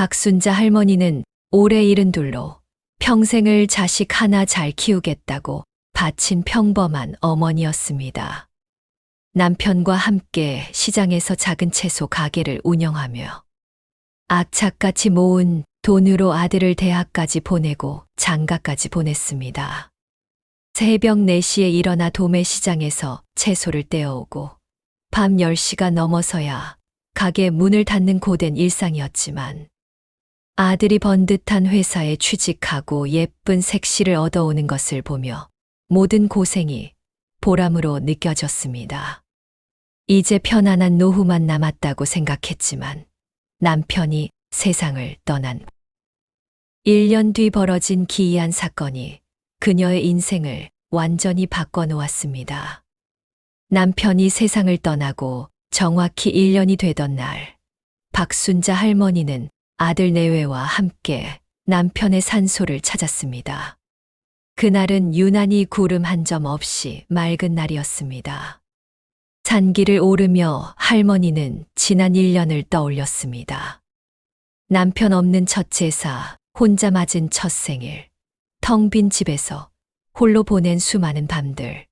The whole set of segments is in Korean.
박순자 할머니는 올해 72로 평생을 자식 하나 잘 키우겠다고 바친 평범한 어머니였습니다. 남편과 함께 시장에서 작은 채소 가게를 운영하며 악착같이 모은 돈으로 아들을 대학까지 보내고 장가까지 보냈습니다. 새벽 4시에 일어나 도매시장에서 채소를 떼어오고 밤 10시가 넘어서야 가게 문을 닫는 고된 일상이었지만 아들이 번듯한 회사에 취직하고 예쁜 색시를 얻어오는 것을 보며 모든 고생이 보람으로 느껴졌습니다. 이제 편안한 노후만 남았다고 생각했지만 남편이 세상을 떠난 1년 뒤 벌어진 기이한 사건이 그녀의 인생을 완전히 바꿔놓았습니다. 남편이 세상을 떠나고 정확히 1년이 되던 날, 박순자 할머니는 아들 내외와 함께 남편의 산소를 찾았습니다. 그날은 유난히 구름 한 점 없이 맑은 날이었습니다. 산길을 오르며 할머니는 지난 1년을 떠올렸습니다. 남편 없는 첫 제사, 혼자 맞은 첫 생일, 텅 빈 집에서 홀로 보낸 수많은 밤들.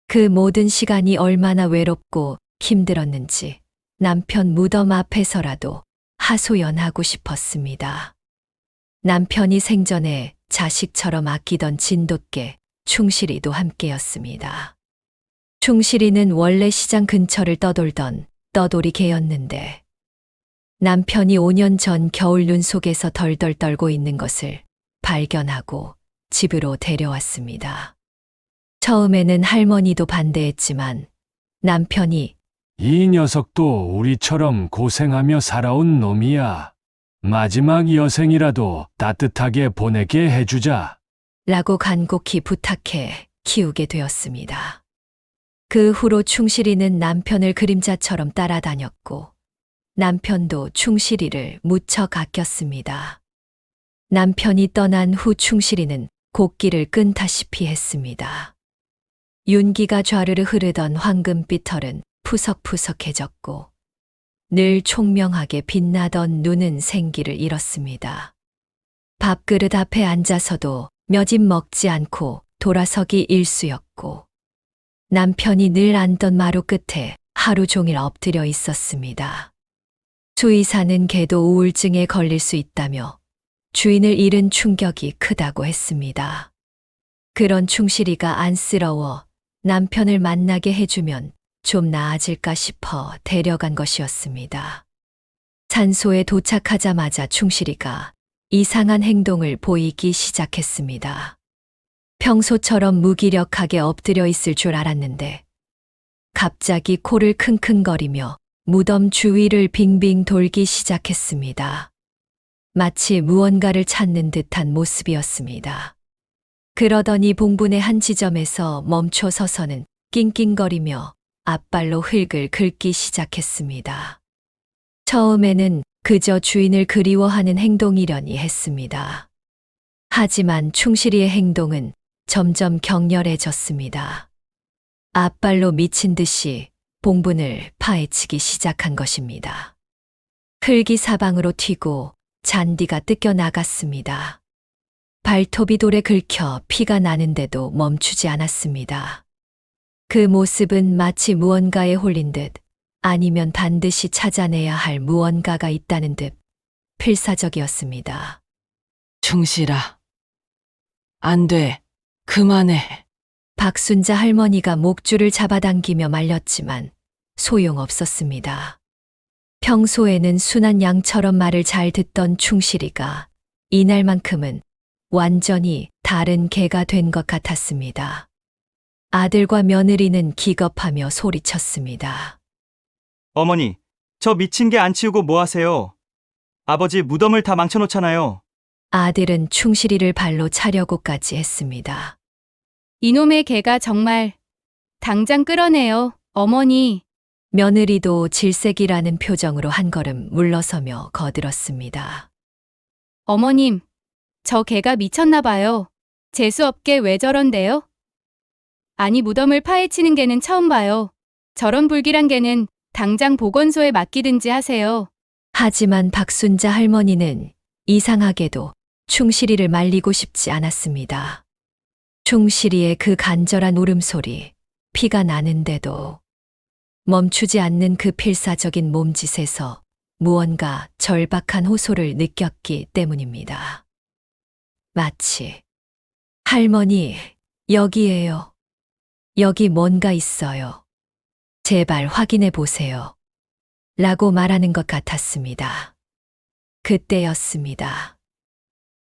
그 모든 시간이 얼마나 외롭고 힘들었는지 남편 무덤 앞에서라도 하소연하고 싶었습니다. 남편이 생전에 자식처럼 아끼던 진돗개 충실이도 함께였습니다. 충실이는 원래 시장 근처를 떠돌던 떠돌이 개였는데 남편이 5년 전 겨울 눈 속에서 덜덜 떨고 있는 것을 발견하고 집으로 데려왔습니다. 처음에는 할머니도 반대했지만 남편이 이 녀석도 우리처럼 고생하며 살아온 놈이야. 마지막 여생이라도 따뜻하게 보내게 해주자. 라고 간곡히 부탁해 키우게 되었습니다. 그 후로 충실이는 남편을 그림자처럼 따라다녔고 남편도 충실이를 무척 아꼈습니다. 남편이 떠난 후 충실이는 곡기를 끈다시피 했습니다. 윤기가 좌르르 흐르던 황금빛 털은 푸석푸석해졌고 늘 총명하게 빛나던 눈은 생기를 잃었습니다. 밥그릇 앞에 앉아서도 몇 입 먹지 않고 돌아서기 일쑤였고 남편이 늘 앉던 마루 끝에 하루 종일 엎드려 있었습니다. 수의사는 개도 우울증에 걸릴 수 있다며 주인을 잃은 충격이 크다고 했습니다. 그런 충실이가 안쓰러워 남편을 만나게 해주면 좀 나아질까 싶어 데려간 것이었습니다. 산소에 도착하자마자 충실이가 이상한 행동을 보이기 시작했습니다. 평소처럼 무기력하게 엎드려 있을 줄 알았는데 갑자기 코를 킁킁거리며 무덤 주위를 빙빙 돌기 시작했습니다. 마치 무언가를 찾는 듯한 모습이었습니다. 그러더니 봉분의 한 지점에서 멈춰 서서는 낑낑거리며 앞발로 흙을 긁기 시작했습니다. 처음에는 그저 주인을 그리워하는 행동이려니 했습니다. 하지만 충실이의 행동은 점점 격렬해졌습니다. 앞발로 미친 듯이 봉분을 파헤치기 시작한 것입니다. 흙이 사방으로 튀고 잔디가 뜯겨 나갔습니다. 발톱이 돌에 긁혀 피가 나는데도 멈추지 않았습니다. 그 모습은 마치 무언가에 홀린 듯 아니면 반드시 찾아내야 할 무언가가 있다는 듯 필사적이었습니다. 충실아. 안 돼. 그만해. 박순자 할머니가 목줄을 잡아당기며 말렸지만 소용없었습니다. 평소에는 순한 양처럼 말을 잘 듣던 충실이가 이날만큼은 완전히 다른 개가 된 것 같았습니다. 아들과 며느리는 기겁하며 소리쳤습니다. 어머니, 저 미친 개 안 치우고 뭐 하세요? 아버지 무덤을 다 망쳐놓잖아요. 아들은 충실이를 발로 차려고까지 했습니다. 이놈의 개가 정말 당장 끌어내요, 어머니. 며느리도 질색이라는 표정으로 한 걸음 물러서며 거들었습니다. 어머님, 저 개가 미쳤나 봐요. 재수없게 왜 저런데요? 아니 무덤을 파헤치는 개는 처음 봐요. 저런 불길한 개는 당장 보건소에 맡기든지 하세요. 하지만 박순자 할머니는 이상하게도 충실이를 말리고 싶지 않았습니다. 충실이의 그 간절한 울음소리, 피가 나는데도 멈추지 않는 그 필사적인 몸짓에서 무언가 절박한 호소를 느꼈기 때문입니다. 마치 할머니, 여기에요. 여기 뭔가 있어요. 제발 확인해 보세요. 라고 말하는 것 같았습니다. 그때였습니다.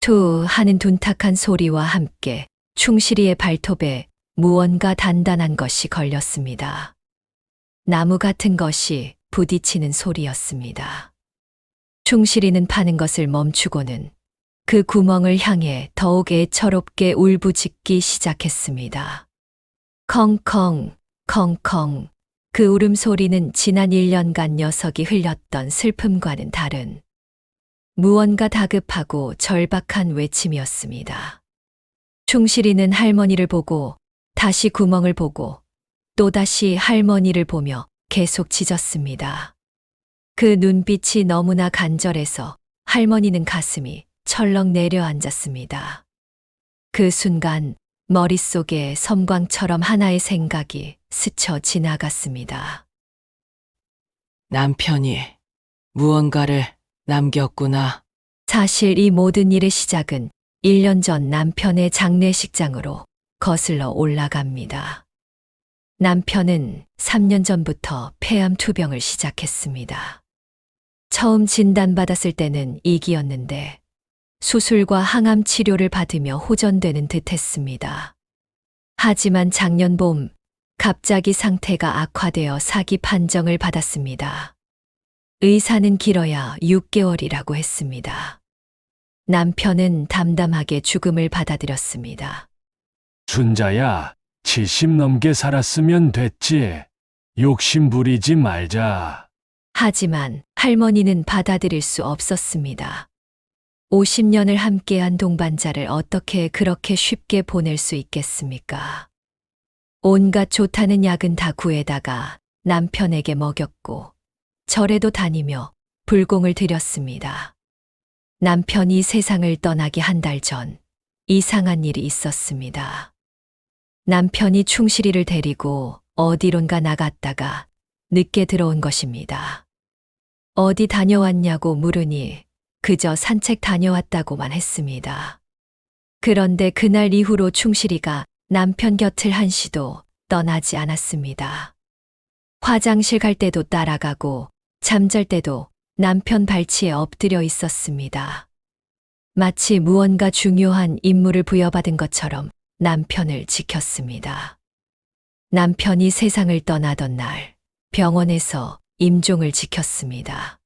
투 하는 둔탁한 소리와 함께 충실이의 발톱에 무언가 단단한 것이 걸렸습니다. 나무 같은 것이 부딪히는 소리였습니다. 충실이는 파는 것을 멈추고는 그 구멍을 향해 더욱 애처롭게 울부짖기 시작했습니다. 컹컹, 컹컹. 그 울음소리는 지난 1년간 녀석이 흘렸던 슬픔과는 다른 무언가 다급하고 절박한 외침이었습니다. 충실이는 할머니를 보고 다시 구멍을 보고 또다시 할머니를 보며 계속 짖었습니다. 그 눈빛이 너무나 간절해서 할머니는 가슴이 철렁 내려앉았습니다. 그 순간 머릿속에 섬광처럼 하나의 생각이 스쳐 지나갔습니다. 남편이 무언가를 남겼구나. 사실 이 모든 일의 시작은 1년 전 남편의 장례식장으로 거슬러 올라갑니다. 남편은 3년 전부터 폐암 투병을 시작했습니다. 처음 진단받았을 때는 2기였는데 수술과 항암 치료를 받으며 호전되는 듯 했습니다. 하지만 작년 봄 갑자기 상태가 악화되어 4기 판정을 받았습니다. 의사는 길어야 6개월이라고 했습니다. 남편은 담담하게 죽음을 받아들였습니다. 순자야, 70 넘게 살았으면 됐지. 욕심 부리지 말자. 하지만 할머니는 받아들일 수 없었습니다. 50년을 함께한 동반자를 어떻게 그렇게 쉽게 보낼 수 있겠습니까? 온갖 좋다는 약은 다 구해다가 남편에게 먹였고 절에도 다니며 불공을 들였습니다. 남편이 세상을 떠나기 한 달 전 이상한 일이 있었습니다. 남편이 충실이를 데리고 어디론가 나갔다가 늦게 들어온 것입니다. 어디 다녀왔냐고 물으니 그저 산책 다녀왔다고만 했습니다. 그런데 그날 이후로 충실이가 남편 곁을 한시도 떠나지 않았습니다. 화장실 갈 때도 따라가고 잠잘 때도 남편 발치에 엎드려 있었습니다. 마치 무언가 중요한 임무를 부여받은 것처럼 남편을 지켰습니다. 남편이 세상을 떠나던 날 병원에서 임종을 지켰습니다.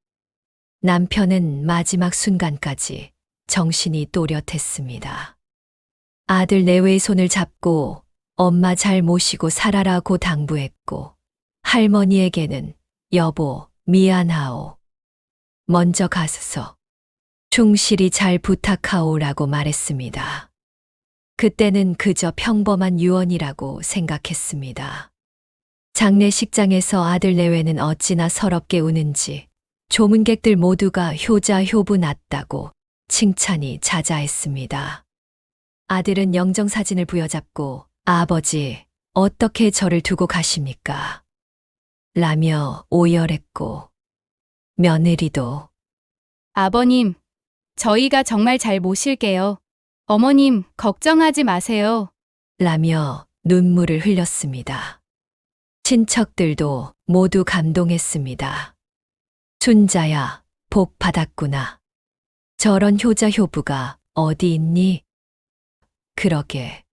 남편은 마지막 순간까지 정신이 또렷했습니다. 아들 내외의 손을 잡고 엄마 잘 모시고 살아라고 당부했고 할머니에게는 여보 미안하오. 먼저 가서 충실히 잘 부탁하오라고 말했습니다. 그때는 그저 평범한 유언이라고 생각했습니다. 장례식장에서 아들 내외는 어찌나 서럽게 우는지 조문객들 모두가 효자 효부 났다고 칭찬이 자자했습니다. 아들은 영정사진을 부여잡고 아버지 어떻게 저를 두고 가십니까? 라며 오열했고 며느리도 아버님, 저희가 정말 잘 모실게요. 어머님, 걱정하지 마세요. 라며 눈물을 흘렸습니다. 친척들도 모두 감동했습니다. 순자야, 복 받았구나. 저런 효자 효부가 어디 있니? 그러게.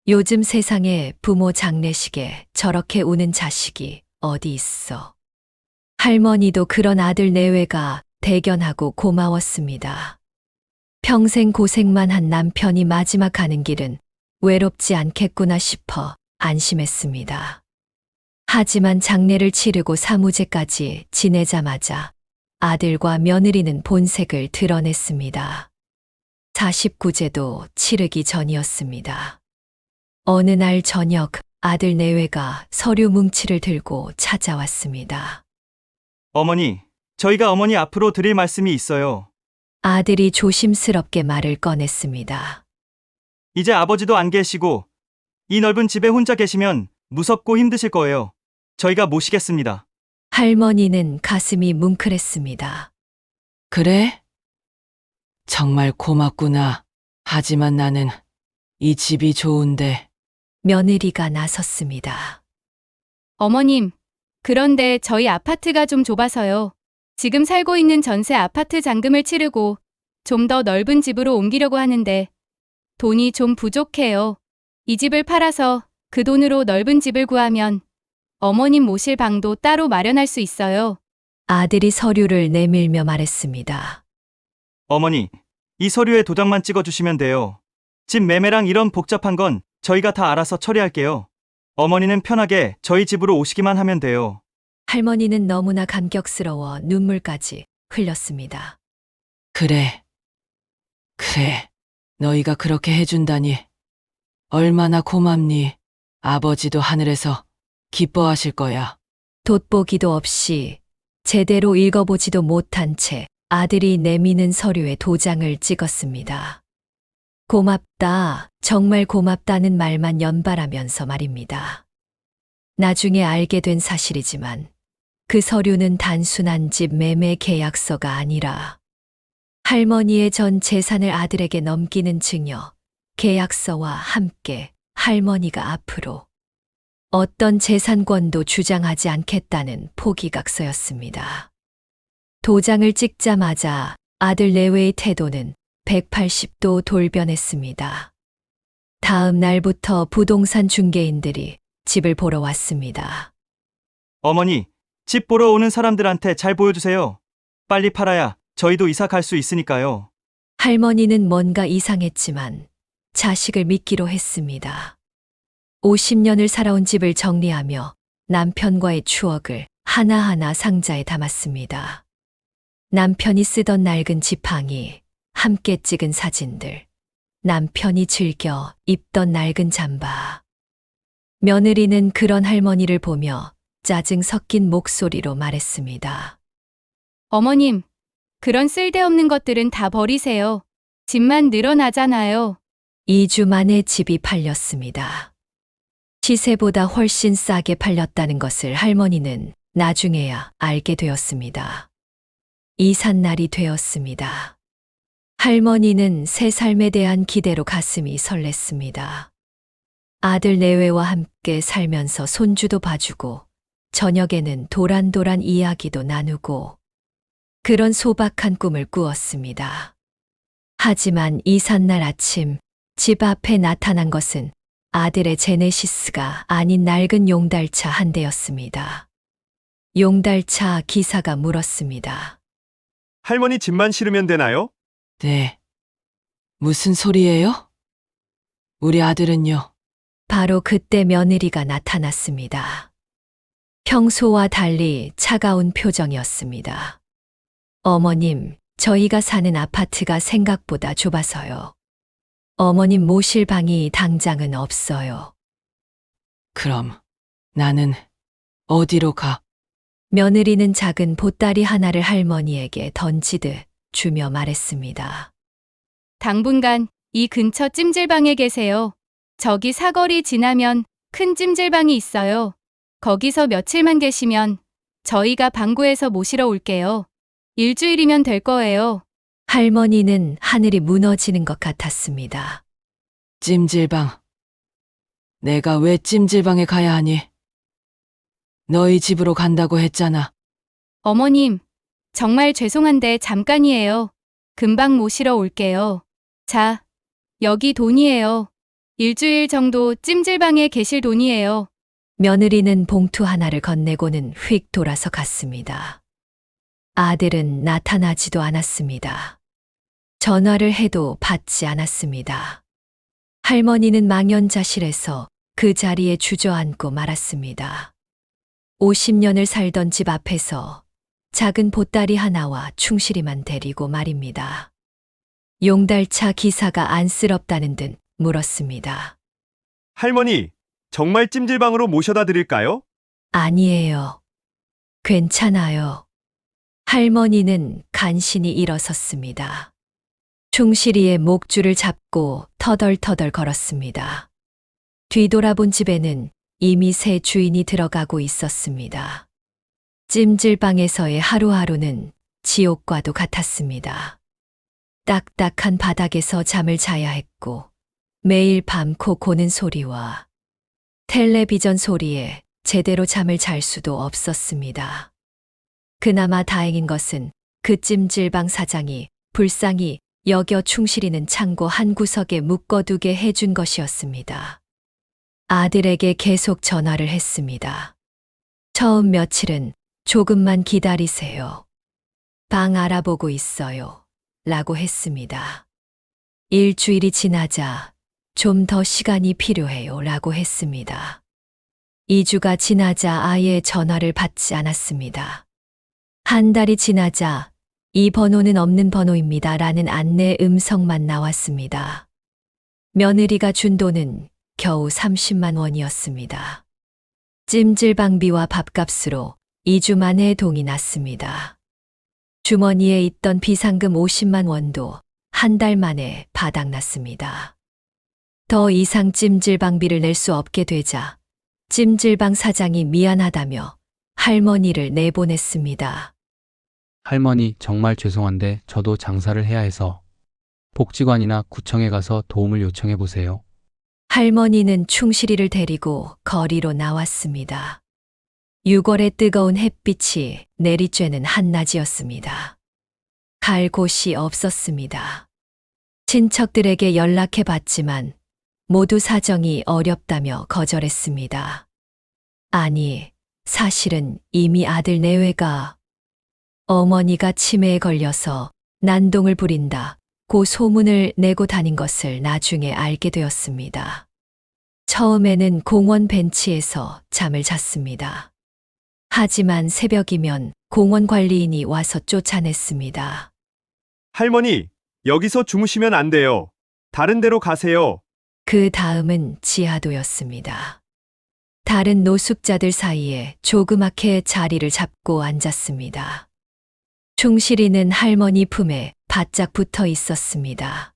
요즘 세상에 부모 장례식에 저렇게 우는 자식이 어디 있어. 할머니도 그런 아들 내외가 대견하고 고마웠습니다. 평생 고생만 한 남편이 마지막 가는 길은 외롭지 않겠구나 싶어 안심했습니다. 하지만 장례를 치르고 사무제까지 지내자마자 아들과 며느리는 본색을 드러냈습니다. 49제도 치르기 전이었습니다. 어느 날 저녁 아들 내외가 서류 뭉치를 들고 찾아왔습니다. 어머니, 저희가 어머니 앞으로 드릴 말씀이 있어요. 아들이 조심스럽게 말을 꺼냈습니다. 이제 아버지도 안 계시고 이 넓은 집에 혼자 계시면 무섭고 힘드실 거예요. 저희가 모시겠습니다. 할머니는 가슴이 뭉클했습니다. 그래? 정말 고맙구나. 하지만 나는 이 집이 좋은데. 며느리가 나섰습니다. 어머님, 그런데 저희 아파트가 좀 좁아서요. 지금 살고 있는 전세 아파트 잔금을 치르고 좀 더 넓은 집으로 옮기려고 하는데 돈이 좀 부족해요. 이 집을 팔아서 그 돈으로 넓은 집을 구하면 어머님 모실 방도 따로 마련할 수 있어요. 아들이 서류를 내밀며 말했습니다. 어머니, 이 서류에 도장만 찍어주시면 돼요. 집 매매랑 이런 복잡한 건 저희가 다 알아서 처리할게요. 어머니는 편하게 저희 집으로 오시기만 하면 돼요. 할머니는 너무나 감격스러워 눈물까지 흘렸습니다. 그래. 그래. 너희가 그렇게 해준다니. 얼마나 고맙니. 아버지도 하늘에서 기뻐하실 거야. 돋보기도 없이 제대로 읽어보지도 못한 채 아들이 내미는 서류에 도장을 찍었습니다. 고맙다, 정말 고맙다는 말만 연발하면서 말입니다. 나중에 알게 된 사실이지만 그 서류는 단순한 집 매매 계약서가 아니라 할머니의 전 재산을 아들에게 넘기는 증여, 계약서와 함께 할머니가 앞으로 어떤 재산권도 주장하지 않겠다는 포기각서였습니다. 도장을 찍자마자 아들 내외의 태도는 180도 돌변했습니다. 다음 날부터 부동산 중개인들이 집을 보러 왔습니다. 어머니, 집 보러 오는 사람들한테 잘 보여주세요. 빨리 팔아야 저희도 이사 갈 수 있으니까요. 할머니는 뭔가 이상했지만 자식을 믿기로 했습니다. 50년을 살아온 집을 정리하며 남편과의 추억을 하나하나 상자에 담았습니다. 남편이 쓰던 낡은 지팡이, 함께 찍은 사진들, 남편이 즐겨 입던 낡은 잠바. 며느리는 그런 할머니를 보며 짜증 섞인 목소리로 말했습니다. 어머님, 그런 쓸데없는 것들은 다 버리세요. 집만 늘어나잖아요. 2주 만에 집이 팔렸습니다. 시세보다 훨씬 싸게 팔렸다는 것을 할머니는 나중에야 알게 되었습니다. 이삿날이 되었습니다. 할머니는 새 삶에 대한 기대로 가슴이 설렜습니다. 아들 내외와 함께 살면서 손주도 봐주고 저녁에는 도란도란 이야기도 나누고 그런 소박한 꿈을 꾸었습니다. 하지만 이삿날 아침 집 앞에 나타난 것은 아들의 제네시스가 아닌 낡은 용달차 한 대였습니다. 용달차 기사가 물었습니다. 할머니 집만 실으면 되나요? 네. 무슨 소리예요? 우리 아들은요? 바로 그때 며느리가 나타났습니다. 평소와 달리 차가운 표정이었습니다. 어머님, 저희가 사는 아파트가 생각보다 좁아서요. 어머님 모실 방이 당장은 없어요. 그럼 나는 어디로 가? 며느리는 작은 보따리 하나를 할머니에게 던지듯 주며 말했습니다. 당분간 이 근처 찜질방에 계세요. 저기 사거리 지나면 큰 찜질방이 있어요. 거기서 며칠만 계시면 저희가 방구에서 모시러 올게요. 일주일이면 될 거예요. 할머니는 하늘이 무너지는 것 같았습니다. 찜질방. 내가 왜 찜질방에 가야 하니? 너희 집으로 간다고 했잖아. 어머님, 정말 죄송한데 잠깐이에요. 금방 모시러 올게요. 자, 여기 돈이에요. 일주일 정도 찜질방에 계실 돈이에요. 며느리는 봉투 하나를 건네고는 휙 돌아서 갔습니다. 아들은 나타나지도 않았습니다. 전화를 해도 받지 않았습니다. 할머니는 망연자실해서 그 자리에 주저앉고 말았습니다. 50년을 살던 집 앞에서 작은 보따리 하나와 충실이만 데리고 말입니다. 용달차 기사가 안쓰럽다는 듯 물었습니다. 할머니, 정말 찜질방으로 모셔다 드릴까요? 아니에요. 괜찮아요. 할머니는 간신히 일어섰습니다. 충실이의 목줄을 잡고 터덜터덜 걸었습니다. 뒤돌아본 집에는 이미 새 주인이 들어가고 있었습니다. 찜질방에서의 하루하루는 지옥과도 같았습니다. 딱딱한 바닥에서 잠을 자야 했고 매일 밤 코 고는 소리와 텔레비전 소리에 제대로 잠을 잘 수도 없었습니다. 그나마 다행인 것은 그 찜질방 사장이 불쌍히 여겨 충실이는 창고 한 구석에 묶어두게 해준 것이었습니다. 아들에게 계속 전화를 했습니다. 처음 며칠은 조금만 기다리세요. 방 알아보고 있어요. 라고 했습니다. 일주일이 지나자 좀 더 시간이 필요해요. 라고 했습니다. 2주가 지나자 아예 전화를 받지 않았습니다. 한 달이 지나자 이 번호는 없는 번호입니다. 라는 안내 음성만 나왔습니다. 며느리가 준 돈은 겨우 30만 원이었습니다. 찜질방비와 밥값으로 2주 만에 동이 났습니다. 주머니에 있던 비상금 50만 원도 한 달 만에 바닥났습니다. 더 이상 찜질방비를 낼 수 없게 되자 찜질방 사장이 미안하다며 할머니를 내보냈습니다. 할머니, 정말 죄송한데 저도 장사를 해야 해서 복지관이나 구청에 가서 도움을 요청해 보세요. 할머니는 충실이를 데리고 거리로 나왔습니다. 6월의 뜨거운 햇빛이 내리쬐는 한낮이었습니다. 갈 곳이 없었습니다. 친척들에게 연락해 봤지만 모두 사정이 어렵다며 거절했습니다. 아니, 사실은 이미 아들 내외가 어머니가 치매에 걸려서 난동을 부린다고 소문을 내고 다닌 것을 나중에 알게 되었습니다. 처음에는 공원 벤치에서 잠을 잤습니다. 하지만 새벽이면 공원 관리인이 와서 쫓아냈습니다. 할머니, 여기서 주무시면 안 돼요. 다른 데로 가세요. 그 다음은 지하도였습니다. 다른 노숙자들 사이에 조그맣게 자리를 잡고 앉았습니다. 충실이는 할머니 품에 바짝 붙어 있었습니다.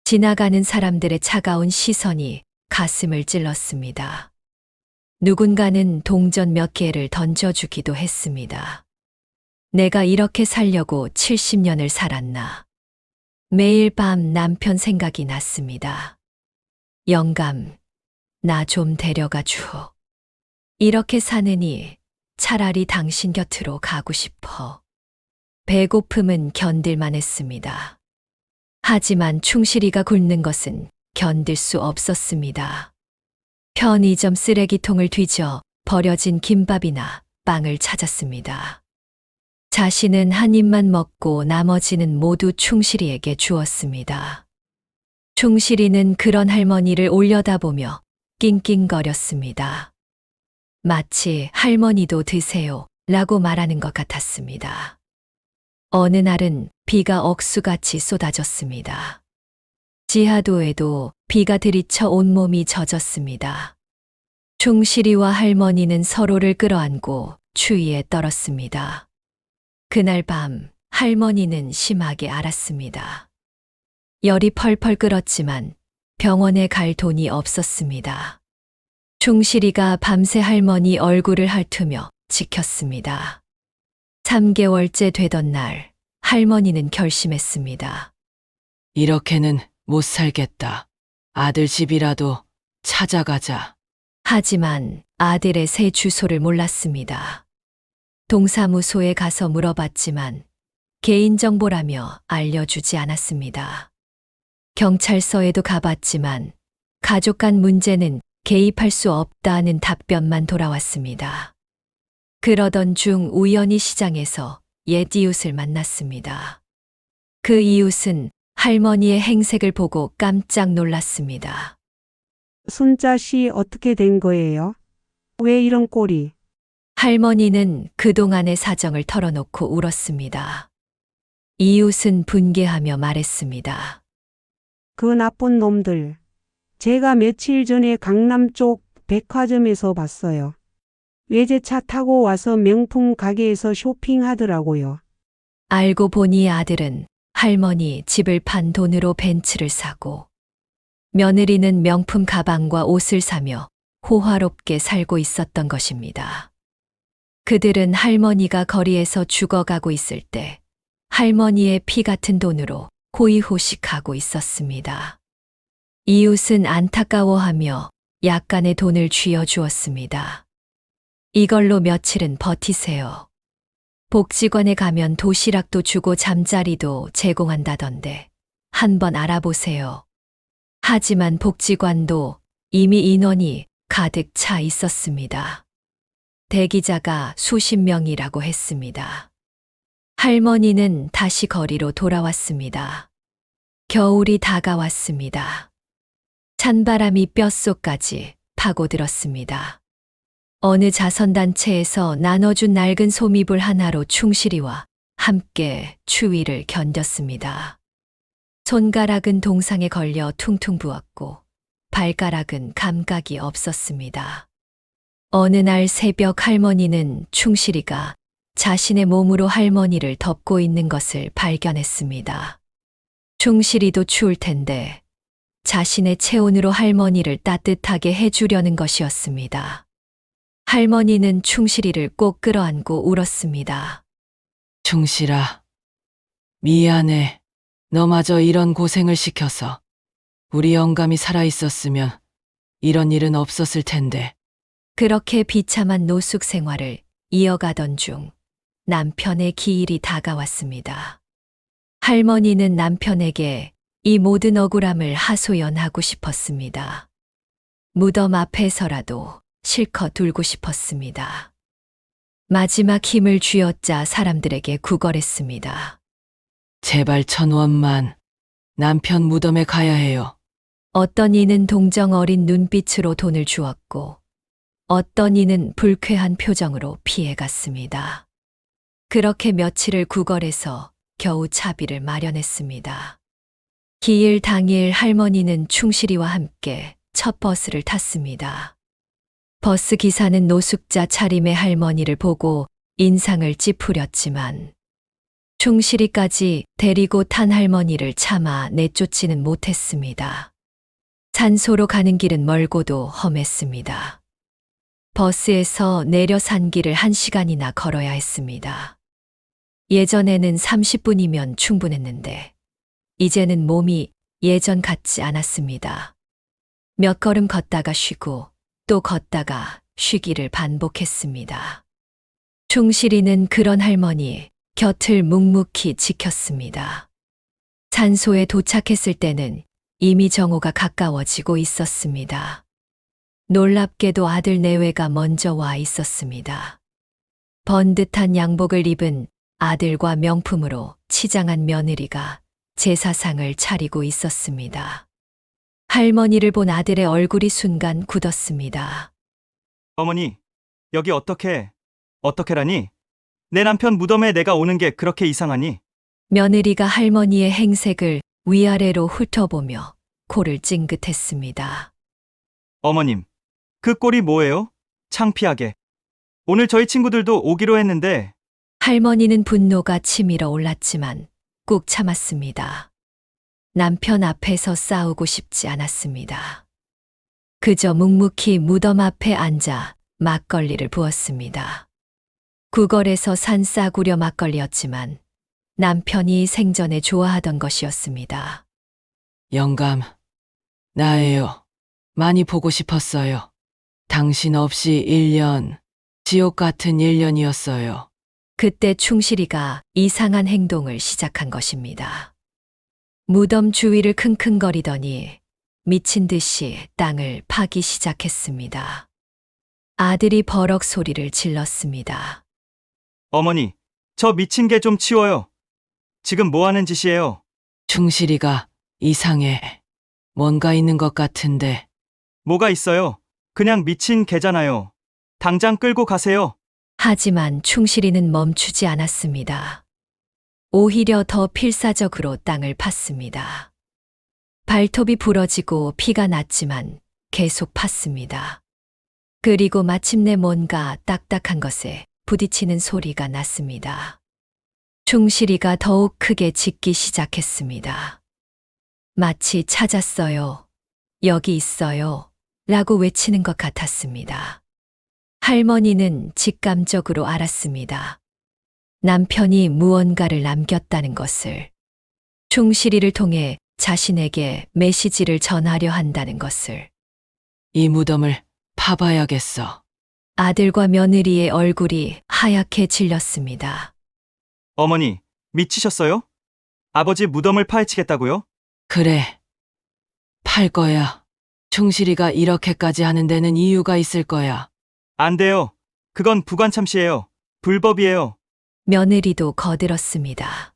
지나가는 사람들의 차가운 시선이 가슴을 찔렀습니다. 누군가는 동전 몇 개를 던져주기도 했습니다. 내가 이렇게 살려고 70년을 살았나. 매일 밤 남편 생각이 났습니다. 영감, 나 좀 데려가 줘. 이렇게 사느니 차라리 당신 곁으로 가고 싶어. 배고픔은 견딜만 했습니다. 하지만 충실이가 굶는 것은 견딜 수 없었습니다. 편의점 쓰레기통을 뒤져 버려진 김밥이나 빵을 찾았습니다. 자신은 한 입만 먹고 나머지는 모두 충실이에게 주었습니다. 충실이는 그런 할머니를 올려다보며 낑낑거렸습니다. 마치 할머니도 드세요 라고 말하는 것 같았습니다. 어느 날은 비가 억수같이 쏟아졌습니다. 지하도에도 비가 들이쳐 온몸이 젖었습니다. 충실이와 할머니는 서로를 끌어안고 추위에 떨었습니다. 그날 밤 할머니는 심하게 앓았습니다. 열이 펄펄 끓었지만 병원에 갈 돈이 없었습니다. 충실이가 밤새 할머니 얼굴을 핥으며 지켰습니다. 3개월째 되던 날 할머니는 결심했습니다. 이렇게는 못 살겠다. 아들 집이라도 찾아가자. 하지만 아들의 새 주소를 몰랐습니다. 동사무소에 가서 물어봤지만 개인정보라며 알려주지 않았습니다. 경찰서에도 가봤지만 가족 간 문제는 개입할 수 없다는 답변만 돌아왔습니다. 그러던 중 우연히 시장에서 옛 이웃을 만났습니다. 그 이웃은 할머니의 행색을 보고 깜짝 놀랐습니다. 순자 씨 어떻게 된 거예요? 왜 이런 꼴이? 할머니는 그동안의 사정을 털어놓고 울었습니다. 이웃은 분개하며 말했습니다. 그 나쁜 놈들. 제가 며칠 전에 강남 쪽 백화점에서 봤어요. 외제차 타고 와서 명품 가게에서 쇼핑하더라고요. 알고 보니 아들은 할머니 집을 판 돈으로 벤츠를 사고 며느리는 명품 가방과 옷을 사며 호화롭게 살고 있었던 것입니다. 그들은 할머니가 거리에서 죽어가고 있을 때 할머니의 피 같은 돈으로 호의호식하고 있었습니다. 이웃은 안타까워하며 약간의 돈을 쥐어 주었습니다. 이걸로 며칠은 버티세요. 복지관에 가면 도시락도 주고 잠자리도 제공한다던데 한번 알아보세요. 하지만 복지관도 이미 인원이 가득 차 있었습니다. 대기자가 수십 명이라고 했습니다. 할머니는 다시 거리로 돌아왔습니다. 겨울이 다가왔습니다. 찬바람이 뼛속까지 파고들었습니다. 어느 자선단체에서 나눠준 낡은 솜이불 하나로 충실이와 함께 추위를 견뎠습니다. 손가락은 동상에 걸려 퉁퉁 부었고 발가락은 감각이 없었습니다. 어느 날 새벽 할머니는 충실이가 자신의 몸으로 할머니를 덮고 있는 것을 발견했습니다. 충실이도 추울 텐데 자신의 체온으로 할머니를 따뜻하게 해주려는 것이었습니다. 할머니는 충실이를 꼭 끌어안고 울었습니다. 충실아, 미안해. 너마저 이런 고생을 시켜서. 우리 영감이 살아있었으면 이런 일은 없었을 텐데. 그렇게 비참한 노숙 생활을 이어가던 중 남편의 기일이 다가왔습니다. 할머니는 남편에게 이 모든 억울함을 하소연하고 싶었습니다. 무덤 앞에서라도 실컷 울고 싶었습니다. 마지막 힘을 쥐어짜 사람들에게 구걸했습니다. 제발 1,000원만. 남편 무덤에 가야 해요. 어떤 이는 동정 어린 눈빛으로 돈을 주었고 어떤 이는 불쾌한 표정으로 피해갔습니다. 그렇게 며칠을 구걸해서 겨우 차비를 마련했습니다. 기일 당일 할머니는 충실이와 함께 첫 버스를 탔습니다. 버스 기사는 노숙자 차림의 할머니를 보고 인상을 찌푸렸지만 충실이까지 데리고 탄 할머니를 차마 내쫓지는 못했습니다. 산소로 가는 길은 멀고도 험했습니다. 버스에서 내려 산 길을 1시간이나 걸어야 했습니다. 예전에는 30분이면 충분했는데 이제는 몸이 예전 같지 않았습니다. 몇 걸음 걷다가 쉬고 또 걷다가 쉬기를 반복했습니다. 충실이는 그런 할머니 곁을 묵묵히 지켰습니다. 산소에 도착했을 때는 이미 정오가 가까워지고 있었습니다. 놀랍게도 아들 내외가 먼저 와 있었습니다. 번듯한 양복을 입은 아들과 명품으로 치장한 며느리가 제사상을 차리고 있었습니다. 할머니를 본 아들의 얼굴이 순간 굳었습니다. 어머니, 여기 어떻게라니? 내 남편 무덤에 내가 오는 게 그렇게 이상하니? 며느리가 할머니의 행색을 위아래로 훑어보며 코를 찡긋했습니다. 어머님, 그 꼴이 뭐예요? 창피하게. 오늘 저희 친구들도 오기로 했는데 할머니는 분노가 치밀어 올랐지만 꾹 참았습니다. 남편 앞에서 싸우고 싶지 않았습니다. 그저 묵묵히 무덤 앞에 앉아 막걸리를 부었습니다. 구걸에서 산 싸구려 막걸리였지만 남편이 생전에 좋아하던 것이었습니다. 영감, 나예요. 많이 보고 싶었어요. 당신 없이 1년, 지옥 같은 1년이었어요. 그때 충실이가 이상한 행동을 시작한 것입니다. 무덤 주위를 킁킁거리더니 미친 듯이 땅을 파기 시작했습니다. 아들이 버럭 소리를 질렀습니다. 어머니, 저 미친 개 좀 치워요. 지금 뭐 하는 짓이에요? 충실이가 이상해. 뭔가 있는 것 같은데. 뭐가 있어요? 그냥 미친 개잖아요. 당장 끌고 가세요. 하지만 충실이는 멈추지 않았습니다. 오히려 더 필사적으로 땅을 팠습니다. 발톱이 부러지고 피가 났지만 계속 팠습니다. 그리고 마침내 뭔가 딱딱한 것에 부딪히는 소리가 났습니다. 충실이가 더욱 크게 짖기 시작했습니다. 마치 찾았어요. 여기 있어요. 라고 외치는 것 같았습니다. 할머니는 직감적으로 알았습니다. 남편이 무언가를 남겼다는 것을. 충실이를 통해 자신에게 메시지를 전하려 한다는 것을. 이 무덤을 파봐야겠어. 아들과 며느리의 얼굴이 하얗게 질렸습니다. 어머니, 미치셨어요? 아버지 무덤을 파헤치겠다고요? 그래. 팔 거야. 충실이가 이렇게까지 하는 데는 이유가 있을 거야. 안 돼요. 그건 부관참시예요. 불법이에요. 며느리도 거들었습니다.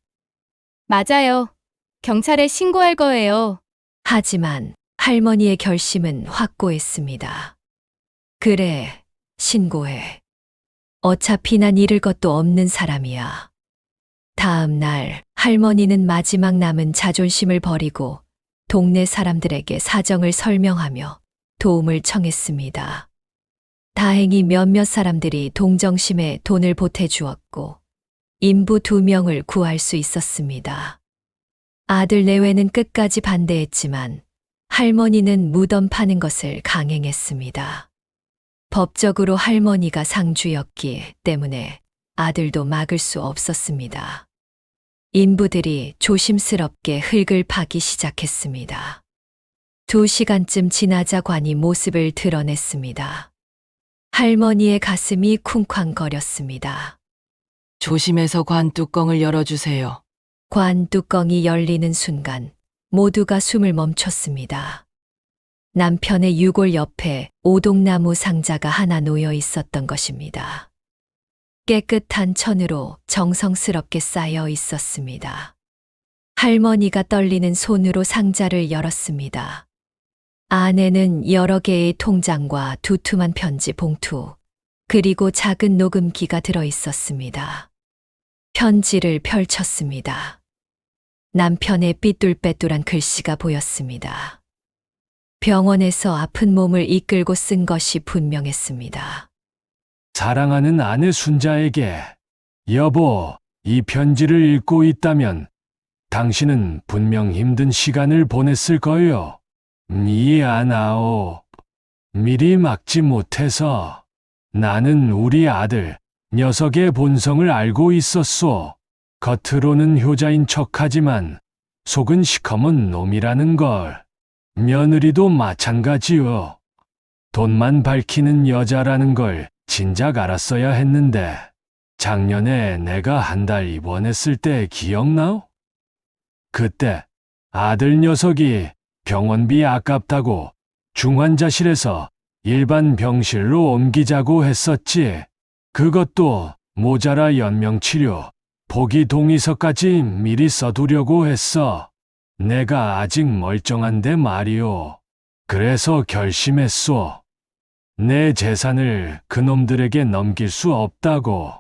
맞아요. 경찰에 신고할 거예요. 하지만 할머니의 결심은 확고했습니다. 그래, 신고해. 어차피 난 잃을 것도 없는 사람이야. 다음 날 할머니는 마지막 남은 자존심을 버리고 동네 사람들에게 사정을 설명하며 도움을 청했습니다. 다행히 몇몇 사람들이 동정심에 돈을 보태주었고 인부 2명을 구할 수 있었습니다. 아들 내외는 끝까지 반대했지만 할머니는 무덤 파는 것을 강행했습니다. 법적으로 할머니가 상주였기 때문에 아들도 막을 수 없었습니다. 인부들이 조심스럽게 흙을 파기 시작했습니다. 2시간쯤 지나자 관이 모습을 드러냈습니다. 할머니의 가슴이 쿵쾅거렸습니다. 조심해서 관 뚜껑을 열어주세요. 관 뚜껑이 열리는 순간 모두가 숨을 멈췄습니다. 남편의 유골 옆에 오동나무 상자가 하나 놓여 있었던 것입니다. 깨끗한 천으로 정성스럽게 쌓여 있었습니다. 할머니가 떨리는 손으로 상자를 열었습니다. 안에는 여러 개의 통장과 두툼한 편지 봉투, 그리고 작은 녹음기가 들어 있었습니다. 편지를 펼쳤습니다. 남편의 삐뚤빼뚤한 글씨가 보였습니다. 병원에서 아픈 몸을 이끌고 쓴 것이 분명했습니다. 사랑하는 아내 순자에게, 여보, 이 편지를 읽고 있다면 당신은 분명 힘든 시간을 보냈을 거요. 미안하오. 미리 막지 못해서. 나는 우리 아들, 녀석의 본성을 알고 있었소. 겉으로는 효자인 척하지만 속은 시커먼 놈이라는 걸. 며느리도 마찬가지요. 돈만 밝히는 여자라는 걸 진작 알았어야 했는데, 작년에 내가 한 달 입원했을 때 기억나오? 그때 아들 녀석이 병원비 아깝다고 중환자실에서 일반 병실로 옮기자고 했었지. 그것도 모자라 연명치료, 보기 동의서까지 미리 써두려고 했어. 내가 아직 멀쩡한데 말이오. 그래서 결심했소. 내 재산을 그놈들에게 넘길 수 없다고.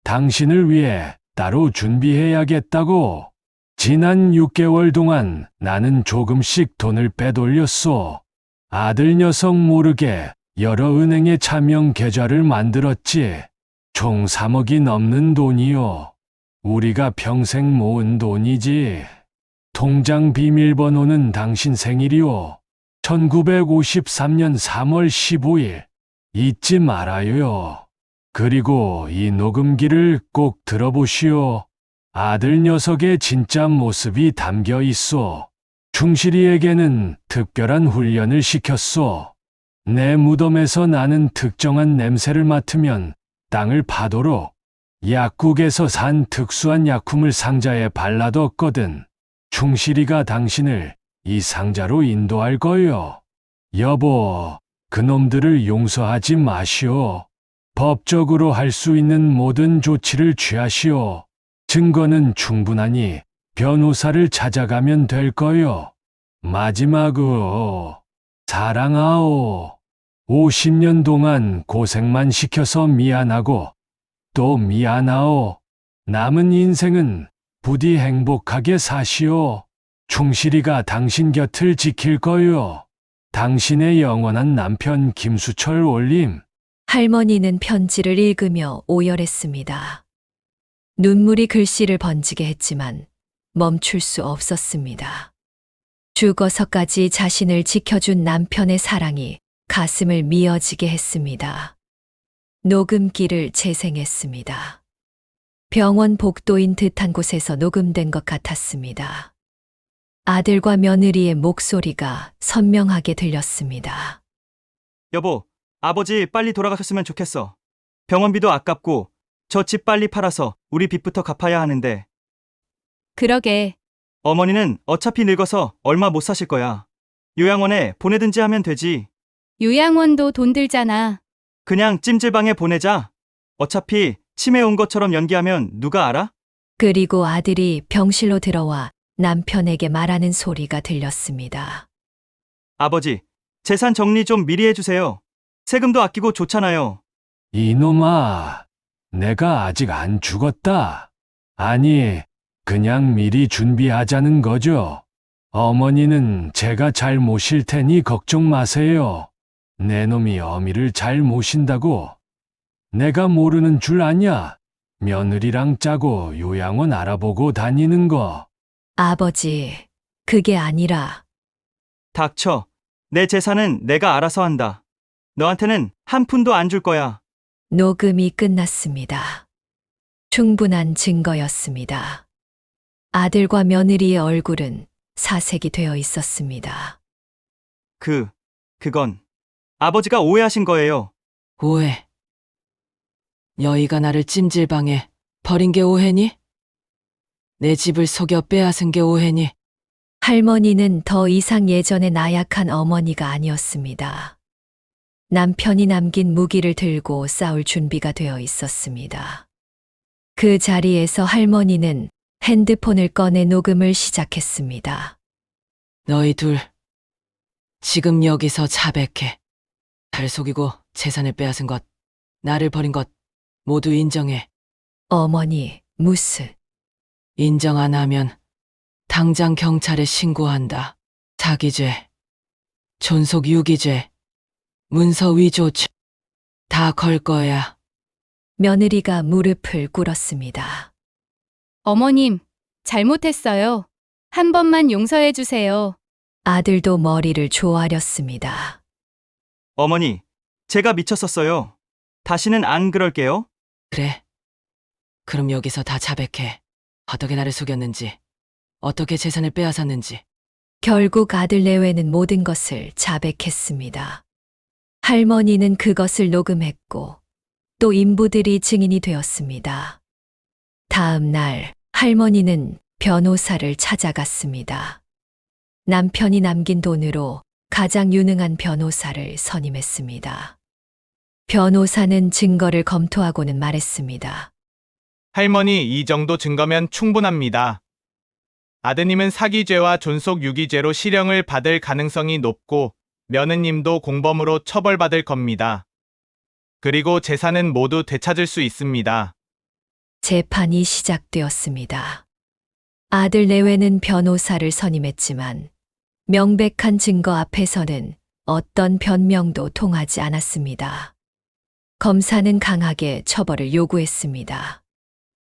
당신을 위해 따로 준비해야겠다고. 지난 6개월 동안 나는 조금씩 돈을 빼돌렸소. 아들 녀석 모르게 여러 은행에 차명 계좌를 만들었지. 총 3억이 넘는 돈이요. 우리가 평생 모은 돈이지. 통장 비밀번호는 당신 생일이요. 1953년 3월 15일. 잊지 말아요. 그리고 이 녹음기를 꼭 들어보시오. 아들 녀석의 진짜 모습이 담겨 있소. 충실이에게는 특별한 훈련을 시켰소. 내 무덤에서 나는 특정한 냄새를 맡으면 땅을 파도록 약국에서 산 특수한 약품을 상자에 발라뒀거든. 충실이가 당신을 이 상자로 인도할 거요. 여보, 그놈들을 용서하지 마시오. 법적으로 할 수 있는 모든 조치를 취하시오. 증거는 충분하니 변호사를 찾아가면 될 거요. 마지막으로 사랑하오. 50년 동안 고생만 시켜서 미안하고 또 미안하오. 남은 인생은 부디 행복하게 사시오. 충실이가 당신 곁을 지킬 거요. 당신의 영원한 남편 김수철 올림. 할머니는 편지를 읽으며 오열했습니다. 눈물이 글씨를 번지게 했지만 멈출 수 없었습니다. 죽어서까지 자신을 지켜준 남편의 사랑이 가슴을 미어지게 했습니다. 녹음기를 재생했습니다. 병원 복도인 듯한 곳에서 녹음된 것 같았습니다. 아들과 며느리의 목소리가 선명하게 들렸습니다. 여보, 아버지 빨리 돌아가셨으면 좋겠어. 병원비도 아깝고 저 집 빨리 팔아서 우리 빚부터 갚아야 하는데 그러게. 어머니는 어차피 늙어서 얼마 못 사실 거야. 요양원에 보내든지 하면 되지. 요양원도 돈 들잖아. 그냥 찜질방에 보내자. 어차피 치매 온 것처럼 연기하면 누가 알아? 그리고 아들이 병실로 들어와 남편에게 말하는 소리가 들렸습니다. 아버지, 재산 정리 좀 미리 해주세요. 세금도 아끼고 좋잖아요. 이놈아, 내가 아직 안 죽었다. 아니, 그냥 미리 준비하자는 거죠. 어머니는 제가 잘 모실 테니 걱정 마세요. 내 놈이 어미를 잘 모신다고. 내가 모르는 줄 아냐? 며느리랑 짜고 요양원 알아보고 다니는 거. 아버지, 그게 아니라 닥쳐. 내 재산은 내가 알아서 한다. 너한테는 한 푼도 안 줄 거야. 녹음이 끝났습니다. 충분한 증거였습니다. 아들과 며느리의 얼굴은 사색이 되어 있었습니다. 그건 아버지가 오해하신 거예요. 오해. 여의가 나를 찜질방에 버린 게 오해니? 내 집을 속여 빼앗은 게 오해니? 할머니는 더 이상 예전의 나약한 어머니가 아니었습니다. 남편이 남긴 무기를 들고 싸울 준비가 되어 있었습니다. 그 자리에서 할머니는 핸드폰을 꺼내 녹음을 시작했습니다. 너희 둘, 지금 여기서 자백해. 날 속이고 재산을 빼앗은 것, 나를 버린 것, 모두 인정해. 어머니, 무슨 인정 안 하면 당장 경찰에 신고한다. 사기죄, 존속 유기죄, 문서 위조죄 다 걸 거야. 며느리가 무릎을 꿇었습니다. 어머님, 잘못했어요. 한 번만 용서해 주세요. 아들도 머리를 조아렸습니다. 어머니, 제가 미쳤었어요. 다시는 안 그럴게요. 그래. 그럼 여기서 다 자백해. 어떻게 나를 속였는지, 어떻게 재산을 빼앗았는지. 결국 아들 내외는 모든 것을 자백했습니다. 할머니는 그것을 녹음했고 또 인부들이 증인이 되었습니다. 다음 날 할머니는 변호사를 찾아갔습니다. 남편이 남긴 돈으로 가장 유능한 변호사를 선임했습니다. 변호사는 증거를 검토하고는 말했습니다. 할머니, 이 정도 증거면 충분합니다. 아드님은 사기죄와 존속 유기죄로 실형을 받을 가능성이 높고 며느님도 공범으로 처벌받을 겁니다. 그리고 재산은 모두 되찾을 수 있습니다. 재판이 시작되었습니다. 아들 내외는 변호사를 선임했지만 명백한 증거 앞에서는 어떤 변명도 통하지 않았습니다. 검사는 강하게 처벌을 요구했습니다.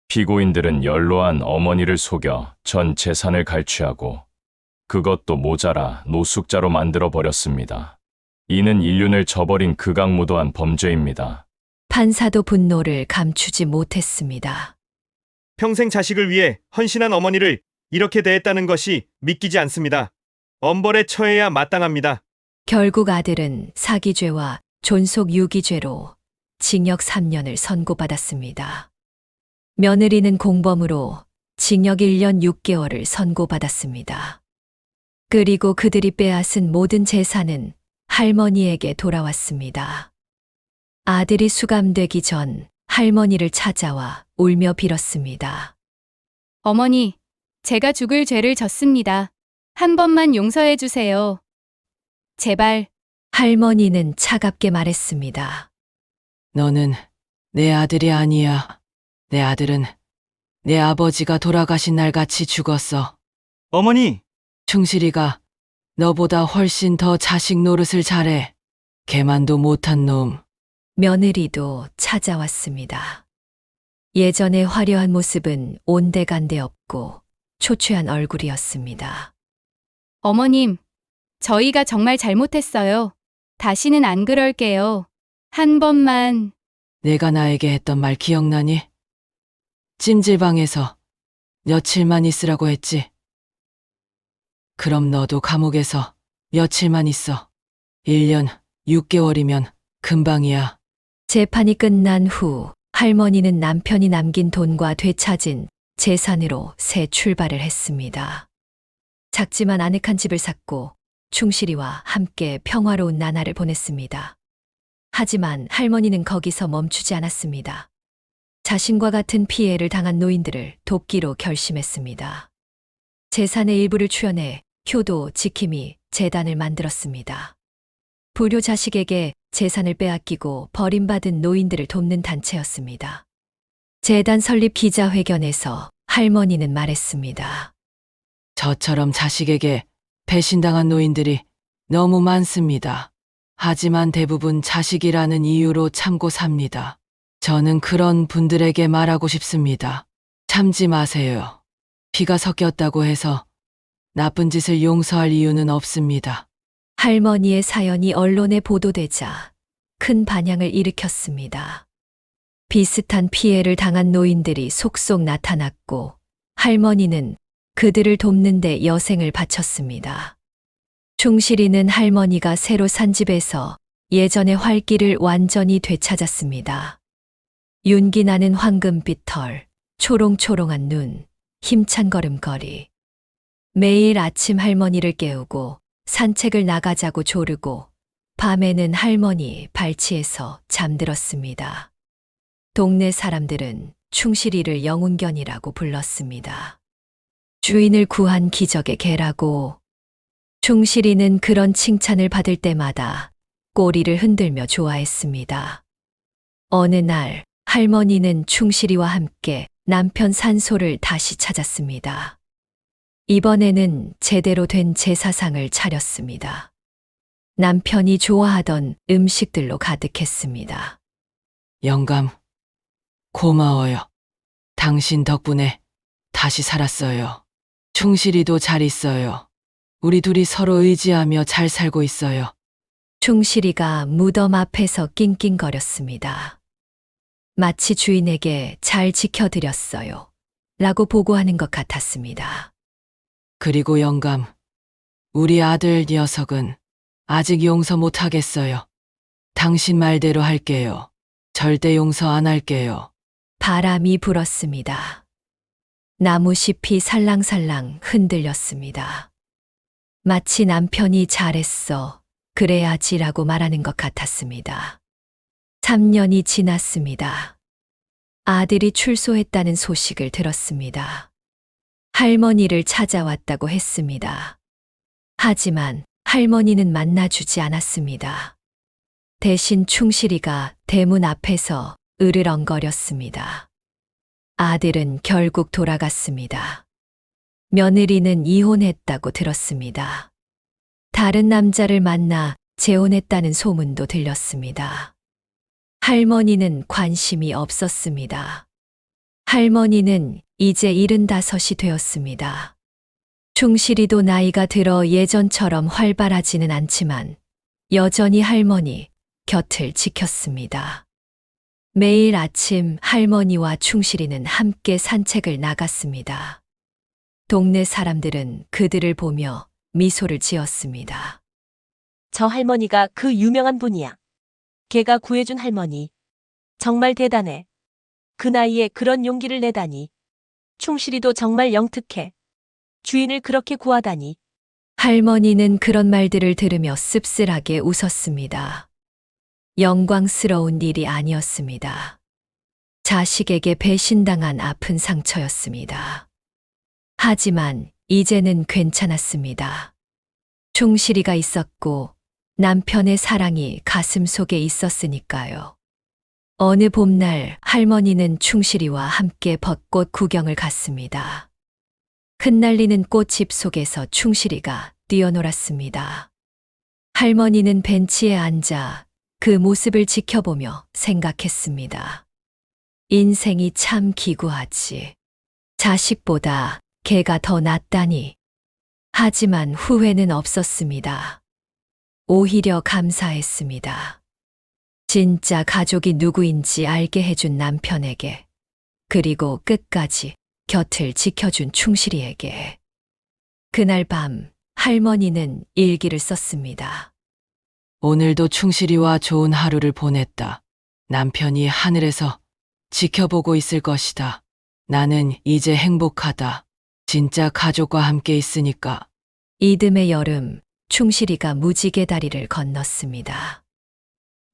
피고인들은 연로한 어머니를 속여 전 재산을 갈취하고 그것도 모자라 노숙자로 만들어 버렸습니다. 이는 인륜을 저버린 극악무도한 범죄입니다. 판사도 분노를 감추지 못했습니다. 평생 자식을 위해 헌신한 어머니를 이렇게 대했다는 것이 믿기지 않습니다. 엄벌에 처해야 마땅합니다. 결국 아들은 사기죄와 존속 유기죄로 징역 3년을 선고받았습니다. 며느리는 공범으로 징역 1년 6개월을 선고받았습니다. 그리고 그들이 빼앗은 모든 재산은 할머니에게 돌아왔습니다. 아들이 수감되기 전 할머니를 찾아와 울며 빌었습니다. 어머니, 제가 죽을 죄를 졌습니다. 한 번만 용서해 주세요. 제발. 할머니는 차갑게 말했습니다. 너는 내 아들이 아니야. 내 아들은 내 아버지가 돌아가신 날 같이 죽었어. 어머니, 충실이가 너보다 훨씬 더 자식 노릇을 잘해. 걔만도 못한 놈. 며느리도 찾아왔습니다. 예전의 화려한 모습은 온데간데 없고 초췌한 얼굴이었습니다. 어머님, 저희가 정말 잘못했어요. 다시는 안 그럴게요. 한 번만. 내가 나에게 했던 말 기억나니? 찜질방에서 며칠만 있으라고 했지. 그럼 너도 감옥에서 며칠만 있어. 1년 6개월이면 금방이야. 재판이 끝난 후 할머니는 남편이 남긴 돈과 되찾은 재산으로 새 출발을 했습니다. 작지만 아늑한 집을 샀고 충실이와 함께 평화로운 나날을 보냈습니다. 하지만 할머니는 거기서 멈추지 않았습니다. 자신과 같은 피해를 당한 노인들을 돕기로 결심했습니다. 재산의 일부를 추연해 효도 지킴이 재단을 만들었습니다. 불효 자식에게 재산을 빼앗기고 버림받은 노인들을 돕는 단체였습니다. 재단 설립 기자회견에서 할머니는 말했습니다. 저처럼 자식에게 배신당한 노인들이 너무 많습니다. 하지만 대부분 자식이라는 이유로 참고 삽니다. 저는 그런 분들에게 말하고 싶습니다. 참지 마세요. 피가 섞였다고 해서 나쁜 짓을 용서할 이유는 없습니다. 할머니의 사연이 언론에 보도되자 큰 반향을 일으켰습니다. 비슷한 피해를 당한 노인들이 속속 나타났고 할머니는 그들을 돕는 데 여생을 바쳤습니다. 충실이는 할머니가 새로 산 집에서 예전의 활기를 완전히 되찾았습니다. 윤기 나는 황금빛 털, 초롱초롱한 눈, 힘찬 걸음걸이. 매일 아침 할머니를 깨우고 산책을 나가자고 조르고 밤에는 할머니 발치에서 잠들었습니다. 동네 사람들은 충실이를 영운견이라고 불렀습니다. 주인을 구한 기적의 개라고. 충실이는 그런 칭찬을 받을 때마다 꼬리를 흔들며 좋아했습니다. 어느 날 할머니는 충실이와 함께 남편 산소를 다시 찾았습니다. 이번에는 제대로 된 제사상을 차렸습니다. 남편이 좋아하던 음식들로 가득했습니다. 영감, 고마워요. 당신 덕분에 다시 살았어요. 충실이도 잘 있어요. 우리 둘이 서로 의지하며 잘 살고 있어요. 충실이가 무덤 앞에서 낑낑거렸습니다. 마치 주인에게 잘 지켜드렸어요. 라고 보고하는 것 같았습니다. 그리고 영감, 우리 아들 녀석은 아직 용서 못 하겠어요. 당신 말대로 할게요. 절대 용서 안 할게요. 바람이 불었습니다. 나무잎이 살랑살랑 흔들렸습니다. 마치 남편이 잘했어, 그래야지라고 말하는 것 같았습니다. 3년이 지났습니다. 아들이 출소했다는 소식을 들었습니다. 할머니를 찾아왔다고 했습니다. 하지만 할머니는 만나주지 않았습니다. 대신 충실이가 대문 앞에서 으르렁거렸습니다. 아들은 결국 돌아갔습니다. 며느리는 이혼했다고 들었습니다. 다른 남자를 만나 재혼했다는 소문도 들렸습니다. 할머니는 관심이 없었습니다. 할머니는 이제 75이 되었습니다. 충실이도 나이가 들어 예전처럼 활발하지는 않지만 여전히 할머니 곁을 지켰습니다. 매일 아침 할머니와 충실이는 함께 산책을 나갔습니다. 동네 사람들은 그들을 보며 미소를 지었습니다. 저 할머니가 그 유명한 분이야. 걔가 구해준 할머니. 정말 대단해. 그 나이에 그런 용기를 내다니. 충실이도 정말 영특해. 주인을 그렇게 구하다니. 할머니는 그런 말들을 들으며 씁쓸하게 웃었습니다. 영광스러운 일이 아니었습니다. 자식에게 배신당한 아픈 상처였습니다. 하지만 이제는 괜찮았습니다. 충실이가 있었고 남편의 사랑이 가슴 속에 있었으니까요. 어느 봄날 할머니는 충실이와 함께 벚꽃 구경을 갔습니다. 흩날리는 꽃잎 속에서 충실이가 뛰어놀았습니다. 할머니는 벤치에 앉아 그 모습을 지켜보며 생각했습니다. 인생이 참 기구하지. 자식보다 개가 더 낫다니. 하지만 후회는 없었습니다. 오히려 감사했습니다. 진짜 가족이 누구인지 알게 해준 남편에게, 그리고 끝까지 곁을 지켜준 충실이에게. 그날 밤 할머니는 일기를 썼습니다. 오늘도 충실이와 좋은 하루를 보냈다. 남편이 하늘에서 지켜보고 있을 것이다. 나는 이제 행복하다. 진짜 가족과 함께 있으니까. 이듬해 여름, 충실이가 무지개 다리를 건넜습니다.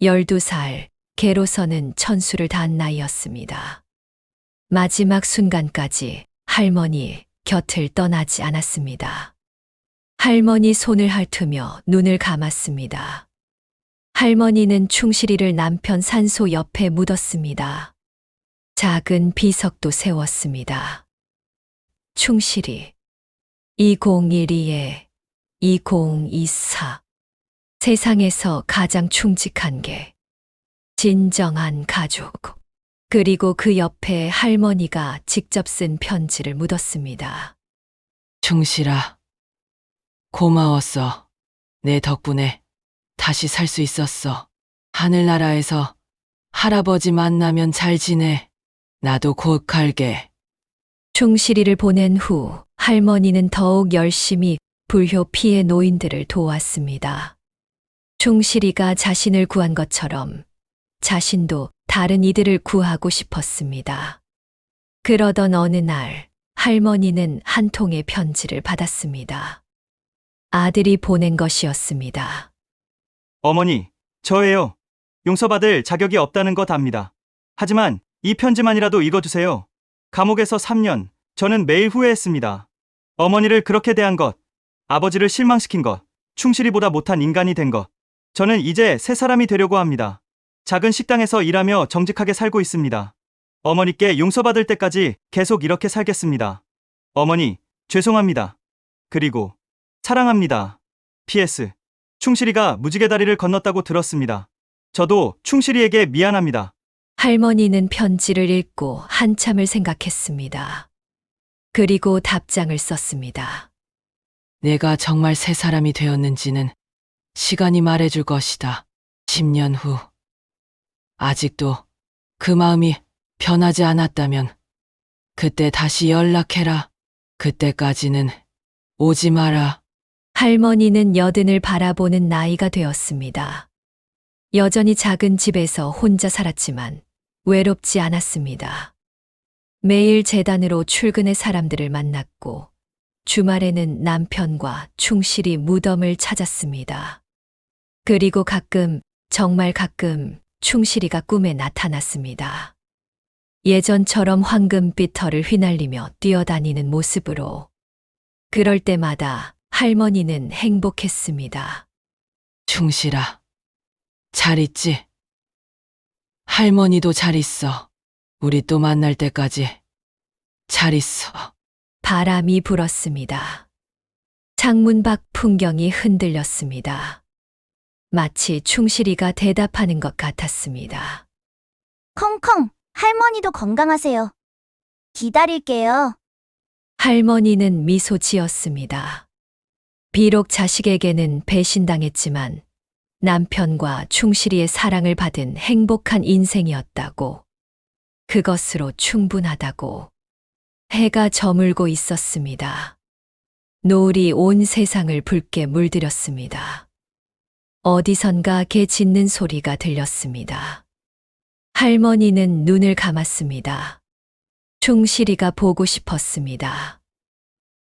12살, 개로서는 천수를 단 나이였습니다. 마지막 순간까지 할머니 곁을 떠나지 않았습니다. 할머니 손을 핥으며 눈을 감았습니다. 할머니는 충실이를 남편 산소 옆에 묻었습니다. 작은 비석도 세웠습니다. 충실이 2012에 2024 세상에서 가장 충직한 게 진정한 가족. 그리고 그 옆에 할머니가 직접 쓴 편지를 묻었습니다. 충실아, 고마웠어. 내 덕분에 다시 살 수 있었어. 하늘나라에서 할아버지 만나면 잘 지내. 나도 곧 갈게. 충실이를 보낸 후 할머니는 더욱 열심히 불효 피해 노인들을 도왔습니다. 충실이가 자신을 구한 것처럼 자신도 다른 이들을 구하고 싶었습니다. 그러던 어느 날 할머니는 한 통의 편지를 받았습니다. 아들이 보낸 것이었습니다. 어머니, 저예요. 용서받을 자격이 없다는 것 압니다. 하지만 이 편지만이라도 읽어주세요. 감옥에서 3년, 저는 매일 후회했습니다. 어머니를 그렇게 대한 것, 아버지를 실망시킨 것, 충실이보다 못한 인간이 된 것. 저는 이제 새 사람이 되려고 합니다. 작은 식당에서 일하며 정직하게 살고 있습니다. 어머니께 용서받을 때까지 계속 이렇게 살겠습니다. 어머니, 죄송합니다. 그리고 사랑합니다. PS. 충실이가 무지개 다리를 건넜다고 들었습니다. 저도 충실이에게 미안합니다. 할머니는 편지를 읽고 한참을 생각했습니다. 그리고 답장을 썼습니다. 내가 정말 새 사람이 되었는지는 시간이 말해줄 것이다. 10년 후. 아직도 그 마음이 변하지 않았다면 그때 다시 연락해라. 그때까지는 오지 마라. 할머니는 여든을 바라보는 나이가 되었습니다. 여전히 작은 집에서 혼자 살았지만 외롭지 않았습니다. 매일 재단으로 출근해 사람들을 만났고 주말에는 남편과 충실히 무덤을 찾았습니다. 그리고 가끔, 정말 가끔 충실이가 꿈에 나타났습니다. 예전처럼 황금빛 털을 휘날리며 뛰어다니는 모습으로. 그럴 때마다 할머니는 행복했습니다. 충실아, 잘 있지? 할머니도 잘 있어. 우리 또 만날 때까지 잘 있어. 바람이 불었습니다. 창문 밖 풍경이 흔들렸습니다. 마치 충실이가 대답하는 것 같았습니다. 콩콩, 할머니도 건강하세요. 기다릴게요. 할머니는 미소 지었습니다. 비록 자식에게는 배신당했지만 남편과 충실이의 사랑을 받은 행복한 인생이었다고, 그것으로 충분하다고. 해가 저물고 있었습니다. 노을이 온 세상을 붉게 물들였습니다. 어디선가 개 짖는 소리가 들렸습니다. 할머니는 눈을 감았습니다. 충실이가 보고 싶었습니다.